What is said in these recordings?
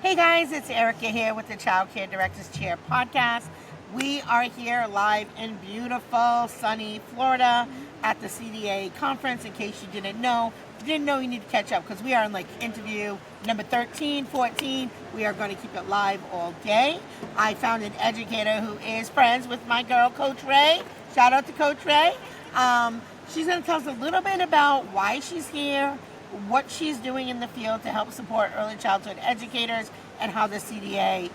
Hey guys, it's Erica here with the Childcare Director's Chair podcast. We are here live in beautiful, sunny Florida at the CDA conference. In case you didn't know, you need to catch up because we are in interview number 13, 14. We are going to keep it live all day. I found an educator who is friends with my girl, Coach Ray. Shout out to Coach Ray. She's going to tell us a little bit about why she's here, what she's doing in the field to help support early childhood educators, and how the CDA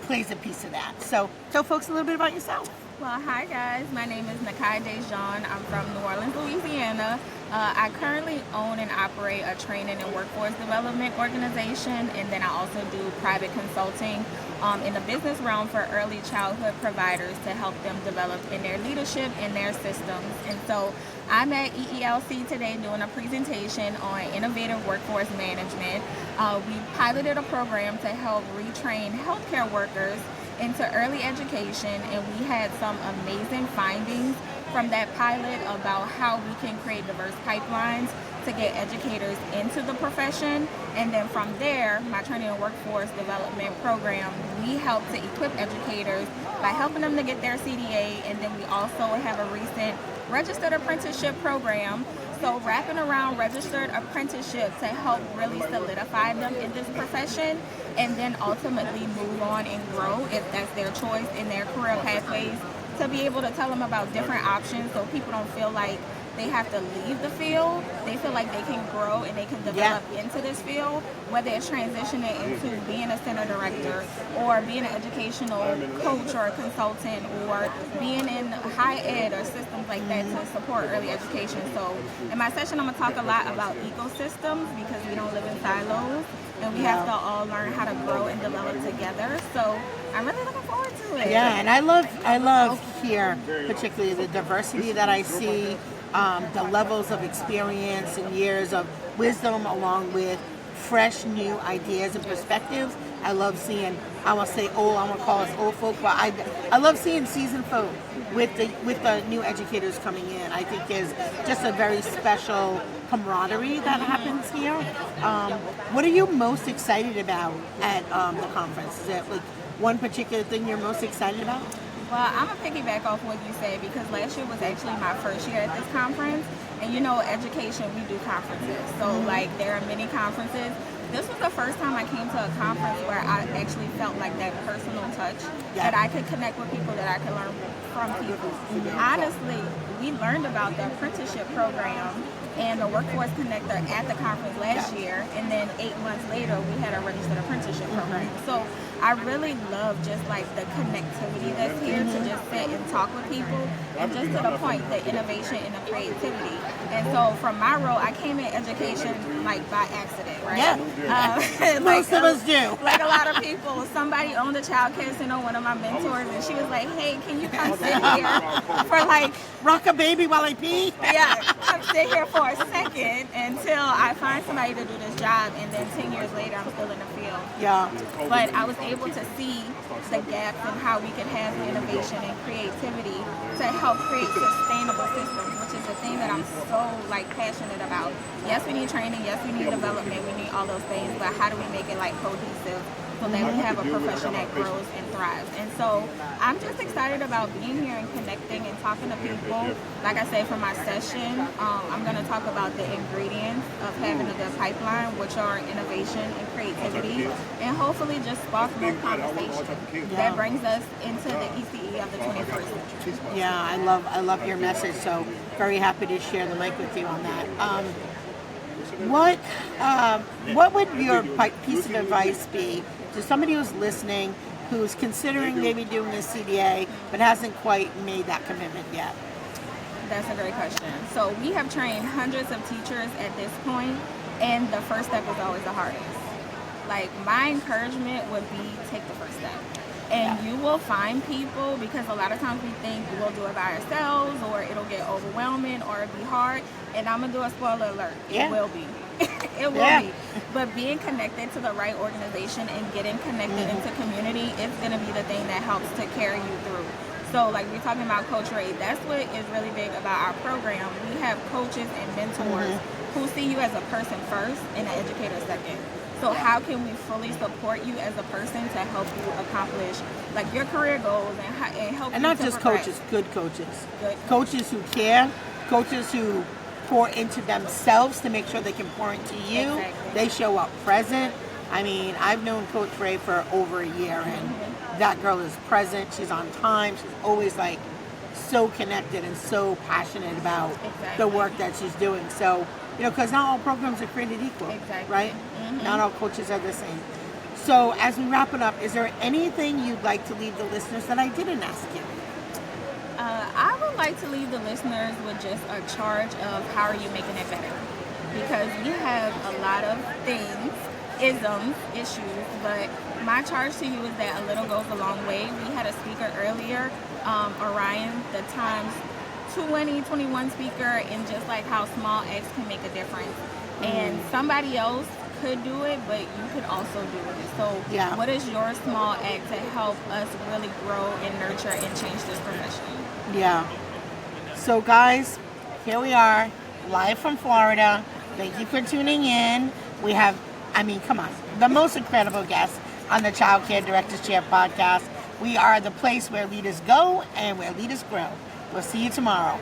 plays a piece of that. So tell folks a little bit about yourself. Well, hi guys. My name is Nakai Dejan. I'm from New Orleans, Louisiana. I currently own and operate a training and workforce development organization, and then I also do private consulting in the business realm for early childhood providers to help them develop in their leadership and their systems. And so I'm at EELC today doing a presentation on innovative workforce management. We piloted a program to help retrain healthcare workers into early education, and we had some amazing findings from that pilot about how we can create diverse pipelines to get educators into the profession. And then from there, my training and workforce development program, we help to equip educators by helping them to get their CDA, and then we also have a recent registered apprenticeship program. So wrapping around registered apprenticeship to help really solidify them in this profession, and then ultimately move on and grow if that's their choice in their career pathways, to be able to tell them about different options so people don't feel like they have to leave the field. They feel like they can grow and they can develop into this field, whether it's transitioning into being a center director or being an educational coach or a consultant or being in high ed or systems like that to support early education. So in my session, I'm going to talk a lot about ecosystems because we don't live in silos and we have to all learn how to grow and develop together. So I'm really looking forward to it. Yeah, and I love here particularly the diversity that I see. The levels of experience and years of wisdom along with fresh new ideas and perspectives. I love seeing, I want to say old, I'm going to call us old folk, but I love seeing seasoned folk with the new educators coming in. I think there's just a very special camaraderie that happens here. What are you most excited about at the conference? Is there one particular thing you're most excited about? Well, I'm going to piggyback off what you said because last year was actually my first year at this conference. And education, we do conferences. So there are many conferences. This was the first time I came to a conference where I actually felt like that personal touch, that I could connect with people, that I could learn from people. Honestly, we learned about the apprenticeship program and the Workforce Connector at the conference last year, and then 8 months later we had a registered apprenticeship program. So I really love just the connectivity that's here to just sit and talk with people, and just to the point, the innovation and the creativity. And so from my role, I came in education by accident, right? Yeah. Most of us do. Like a lot of people, somebody owned a childcare center, one of my mentors, and she was like, hey, can you come sit here for rock a baby while I pee? Yeah, come sit here for a second until I find somebody to do this job, and then 10 years later I'm still in the field. Yeah. But I was able to see the gaps in how we could have innovation and creativity to help create sustainable systems, which is the thing that I'm so passionate about. Yes, we need training, yes, we need development, we need all those things, but how do we make it cohesive so that we have a profession that grows and thrives? And so I'm just excited about being here and connecting and talking to people. Like I said, for my session, I'm going to talk about the ingredients of having a good pipeline, which are innovation and creativity, and hopefully just spark more conversation that brings us into the ECE of the 21st century. Yeah, I love your message, so very happy to share the mic with you on that. What would your piece of advice be to somebody who's listening, who's considering maybe doing a CDA, but hasn't quite made that commitment yet? That's a great question. So we have trained hundreds of teachers at this point, and the first step is always the hardest. My encouragement would be take the first step. And you will find people, because a lot of times we think we'll do it by ourselves or it'll get overwhelming or it'll be hard. And I'm going to do a spoiler alert. It will be. It will be. But being connected to the right organization and getting connected into community is going to be the thing that helps to carry you through. So we're talking about Coach Ray. That's what is really big about our program. We have coaches and mentors who see you as a person first and an educator second. So how can we fully support you as a person to help you accomplish like your career goals and help And you not to just progress? coaches, good coaches. Good. Coaches who care, coaches who pour into themselves to make sure they can pour into you. Exactly. They show up present. I mean, I've known Coach Ray for over a year, and that girl is present. She's on time. She's always like so connected and so passionate about the work that she's doing. So, because not all programs are created equal, right? Not all coaches are the same. So as we wrap it up, is there anything you'd like to leave the listeners that I didn't ask you? I would like to leave the listeners with just a charge of how are you making it better? Because we have a lot of things, isms, issues, but my charge to you is that a little goes a long way. We had a speaker earlier, Orion, the Times 2021 speaker, and just like how small acts can make a difference. And somebody else could do it, but you could also do it. So what is your small act to help us really grow and nurture and change this profession? Yeah. So guys, here we are, live from Florida. Thank you for tuning in. We have, come on, the most incredible guest on the Childcare Directors Chair podcast. We are the place where leaders go and where leaders grow. We'll see you tomorrow.